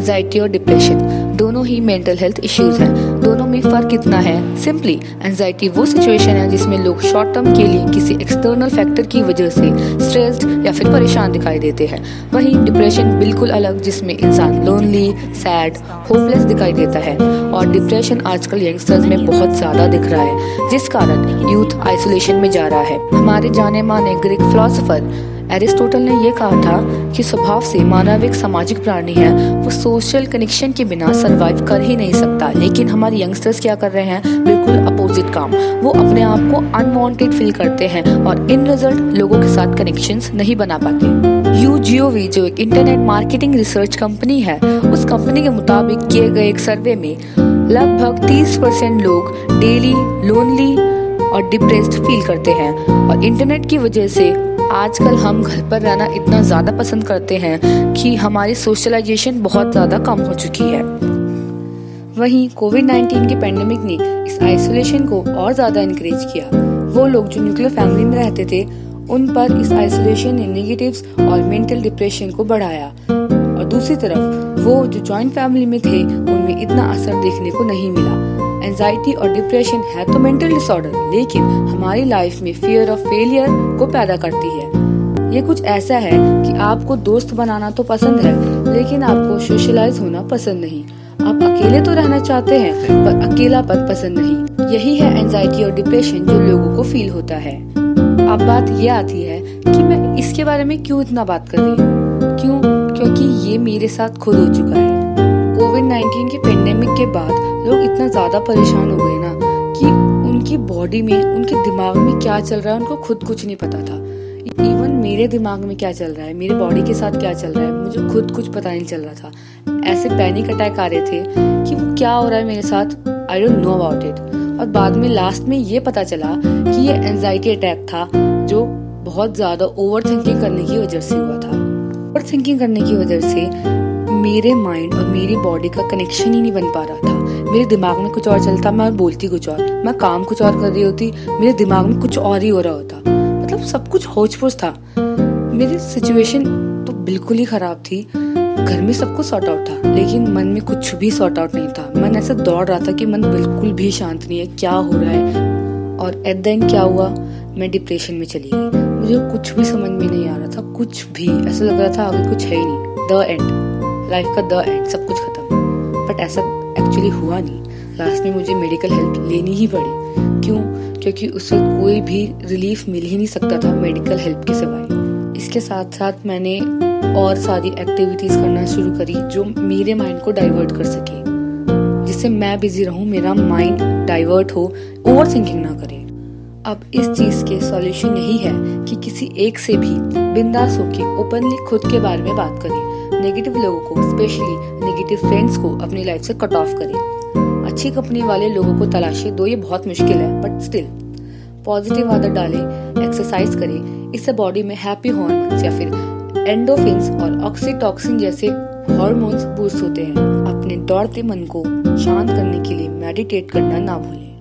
Anxiety और depression दोनों ही mental health issues हैं। दोनों में फर्क इतना है, सिंपली एंजाइटी वो सिचुएशन है जिसमें लोग शॉर्ट टर्म के लिए किसी एक्सटर्नल फैक्टर की वजह से स्ट्रेस्ड या फिर परेशान दिखाई देते हैं। वहीं डिप्रेशन बिल्कुल अलग, जिसमें इंसान लोनली, सैड, होपलेस दिखाई देता है। और डिप्रेशन आजकल यंगस्टर्स में बहुत ज्यादा दिख रहा है, जिस कारण यूथ आइसोलेशन में जा रहा है। हमारे जाने माने ग्रीक फिलोसोफर एरिस्टोटल ने यह कहा था कि स्वभाव से मानव एक सामाजिक प्राणी है, वो सोशल कनेक्शन के बिना सरवाइव कर ही नहीं सकता। लेकिन हमारे यंगस्टर्स क्या कर रहे हैं, बिल्कुल अपोजिट काम। वो अपने आप को अनवांटेड फील करते हैं और इन रिजल्ट लोगों के साथ कनेक्शंस नहीं बना पाते। YouGov जो एक इंटरनेट मार्केटिंग रिसर्च कंपनी है, उस कंपनी के मुताबिक किए गए एक सर्वे में लगभग 30% लोग डेली लोनली और डिप्रेस्ड फील करते हैं। और इंटरनेट की वजह से आजकल हम घर पर रहना इतना ज़्यादा पसंद करते हैं कि हमारी सोशलाइजेशन बहुत ज़्यादा कम हो चुकी है। वहीं कोविड-19 के पैंडेमिक ने इस आइसोलेशन को और ज़्यादा इनकरेज किया। वो लोग जो न्यूक्लियर फैमिली में रहते थे, उन पर इस आइसोलेशन ने नेगेटिव्स और मेंटल डिप्रेशन को बढ़ाया। और दूसरी तरफ वो जो जॉइंट फैमिली में थे, उनमें इतना असर देखने को नहीं मिला। एंजाइटी और डिप्रेशन है तो मेंटल डिसऑर्डर, लेकिन हमारी लाइफ में फियर ऑफ फेलियर को पैदा करती है। ये कुछ ऐसा है कि आपको दोस्त बनाना तो पसंद है, लेकिन आपको सोशलाइज होना पसंद नहीं। आप अकेले तो रहना चाहते हैं, पर अकेलापन पसंद नहीं। यही है एंजाइटी और डिप्रेशन जो लोगों को फील होता है। अब बात ये आती है कि मैं इसके बारे में क्यों इतना बात कर रही हूँ। क्यों? क्योंकि ये मेरे साथ खुद हो चुका है। कोविड-19 के पेंडेमिक के बाद लोग इतना ज्यादा परेशान हो गए ना कि उनकी बॉडी में, उनके दिमाग में क्या चल रहा है उनको खुद कुछ नहीं पता था। इवन मेरे दिमाग में क्या चल रहा है, मेरे बॉडी के साथ क्या चल रहा है, मुझे खुद कुछ पता नहीं चल रहा था। ऐसे पैनिक अटैक आ रहे थे कि वो क्या हो रहा है मेरे साथ, I don't know about it. और बाद में लास्ट में ये पता चला कि ये एंजाइटी अटैक था, जो बहुत ज्यादा ओवर थिंकिंग करने की वजह से हुआ था। ओवर थिंकिंग करने की वजह से मेरे माइंड और मेरी बॉडी का कनेक्शन ही नहीं बन पा रहा था। मेरे दिमाग में कुछ और चलता, मैं बोलती कुछ और, मैं काम कुछ और कर रही होती, मेरे दिमाग में कुछ और ही हो रहा होता। मतलब सब कुछ होच-पोच था। मेरी सिचुएशन तो बिल्कुल ही खराब थी। घर में सब कुछ सॉर्ट आउट था, लेकिन मन में कुछ भी सॉर्ट आउट नहीं था। मन ऐसा दौड़ रहा था कि मन बिल्कुल भी शांत नहीं है, क्या हो रहा है। और एट द एंड क्या हुआ, मैं डिप्रेशन में चली गई। मुझे कुछ भी समझ में नहीं आ रहा था, कुछ भी। ऐसा लग रहा था आगे कुछ है ही नहीं, द एंड, लाइफ का द एंड, सब कुछ खत्म। बट ऐसा एक्चुअली हुआ नहीं। लास्ट में मुझे मेडिकल हेल्प लेनी ही पड़ी। क्यों? क्योंकि उस वक्त कोई भी रिलीफ मिल ही नहीं सकता था मेडिकल हेल्प के सिवाय। इसके साथ साथ मैंने और सारी एक्टिविटीज करना शुरू करी जो मेरे माइंड को डाइवर्ट कर सके, जिससे मैं बिजी रहूं, मेरा माइंड डाइवर्ट हो, ओवर थिंकिंग ना करे। अब इस चीज के सॉल्यूशन यही है कि किसी एक से भी बिंदास होके ओपनली खुद के बारे में बात करें। नेगेटिव लोगों को, स्पेशली नेगेटिव फ्रेंड्स को अपनी लाइफ से कट ऑफ करें। अच्छी कंपनी वाले लोगों को तलाशे, दो ये बहुत मुश्किल है, बट स्टिल पॉजिटिव आदत डालें, एक्सरसाइज करें। इससे बॉडी में हैप्पी हार्मोन्स या फिर एंडोफिन्स और ऑक्सीटॉक्सिन जैसे हार्मोन्स बूस्ट होते हैं। अपने दौड़ते मन को शांत करने के लिए मेडिटेट करना ना भूलें।